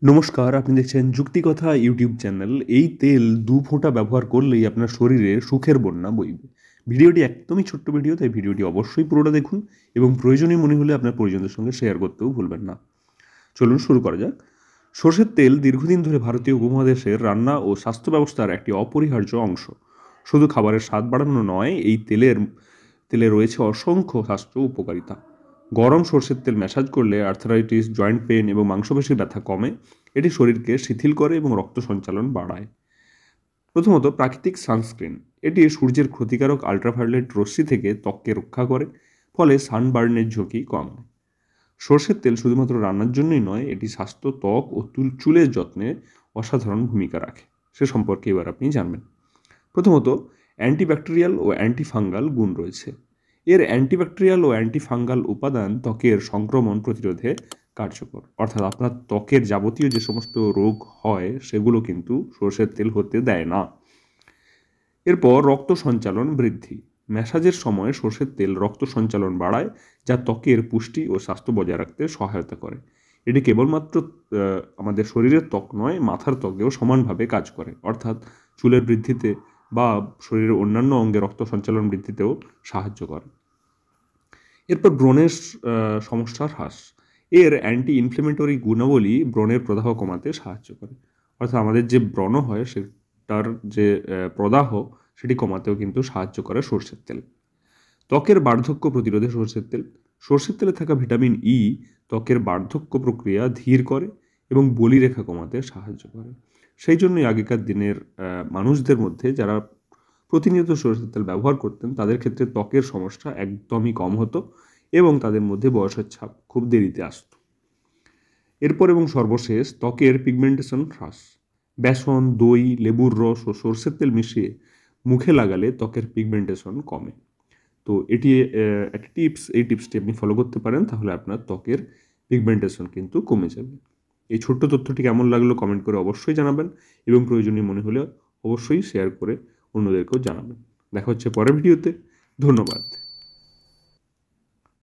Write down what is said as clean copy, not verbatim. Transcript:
নমস্কার, আপনি দেখছেন যুক্তিকথা ইউটিউব চ্যানেল। এই তেল ২ ফোঁটা ব্যবহার করলেই আপনার শরীরে সুখের বন্যা বইবে। ভিডিওটি একদমই ছোট্ট ভিডিও, তাই ভিডিওটি অবশ্যই পুরোটা দেখুন এবং প্রয়োজনীয় মনে হলে আপনার পরিজনদের সঙ্গে শেয়ার করতেও ভুলবেন না। চলুন শুরু করা যাক। সরষের তেল দীর্ঘদিন ধরে ভারতীয় উপমহাদেশের রান্না ও স্বাস্থ্য ব্যবস্থার একটি অপরিহার্য অংশ। শুধু খাবারের স্বাদ বাড়ানো নয়, এই তেলে রয়েছে অসংখ্য স্বাস্থ্য উপকারিতা। গরম সরষের তেল ম্যাসাজ করলে আর্থারাইটিস, জয়েন্ট পেন এবং মাংসপেশির ব্যথা কমে। এটি শরীরকে শিথিল করে এবং রক্ত সঞ্চালন বাড়ায়। প্রথমত, প্রাকৃতিক সানস্ক্রিন। এটি সূর্যের ক্ষতিকারক আল্ট্রাভায়োলেট রশ্মি থেকে ত্বককে রক্ষা করে, ফলে সানবার্নের ঝুঁকি কম। সরষের তেল শুধুমাত্র রান্নার জন্যই নয়, এটি স্বাস্থ্য, ত্বক ও চুলের যত্নে অসাধারণ ভূমিকা রাখে। সে সম্পর্কে এবার আপনি জানবেন। প্রথমত, অ্যান্টিব্যাকটেরিয়াল ও অ্যান্টিফাঙ্গাল গুণ রয়েছে। এর অ্যান্টিব্যাকটেরিয়াল ও অ্যান্টিফাঙ্গাল উপাদান ত্বকের সংক্রমণ প্রতিরোধে কার্যকর। অর্থাৎ আপনার ত্বকের যাবতীয় যে সমস্ত রোগ হয় সেগুলো কিন্তু সরষের তেল হতে দেয় না। এরপর রক্ত সঞ্চালন বৃদ্ধি। ম্যাসাজের সময় সরষের তেল রক্ত সঞ্চালন বাড়ায়, যা ত্বকের পুষ্টি ও স্বাস্থ্য বজায় রাখতে সহায়তা করে। এটি কেবলমাত্র আমাদের শরীরের ত্বক নয়, মাথার ত্বকেও সমানভাবে কাজ করে। অর্থাৎ চুলের বৃদ্ধিতে বা শরীরের অন্যান্য অঙ্গে রক্ত সঞ্চালন বৃদ্ধিতেও সাহায্য করে। এরপর ব্রণের সমস্যার হ্রাস। এর অ্যান্টি ইনফ্লেমেটরি গুণাবলী ব্রণের প্রদাহ কমাতে সাহায্য করে। অর্থাৎ আমাদের যে ব্রণ হয় সেটার যে প্রদাহ সেটি কমাতেও কিন্তু সাহায্য করে সরষের তেল। ত্বকের বার্ধক্য প্রতিরোধে সরষের তেলে থাকা ভিটামিন ই ত্বকের বার্ধক্য প্রক্রিয়া ধীর করে এবং বলিরেখা কমাতে সাহায্য করে। সেই জন্যই আগেকার দিনের মানুষদের মধ্যে যারা প্রতিনিয়ত সরষের তেল ব্যবহার করতেন তাদের ক্ষেত্রে ত্বকের সমস্যা একদমই কম হতো এবং তাদের মধ্যে বয়সের ছাপ খুব দেরিতে আসত। এরপর এবং সর্বশেষ, ত্বকের পিগমেন্টেশন হ্রাস। বেসন, দই, লেবুর রস ও সরষের তেল মিশিয়ে মুখে লাগালে ত্বকের পিগমেন্টেশন কমে। তো এটি একটা টিপস, এই টিপসটি আপনি ফলো করতে পারেন, তাহলে আপনার ত্বকের পিগমেন্টেশন কিন্তু কমে যাবে। এই ছোট্ট তথ্যটি কেমন লাগলো কমেন্ট করে অবশ্যই জানাবেন এবং প্রয়োজনীয় মনে হলে অবশ্যই শেয়ার করে অন্যদেরকেও জানাবেন। দেখা হচ্ছে পরের ভিডিওতে। ধন্যবাদ।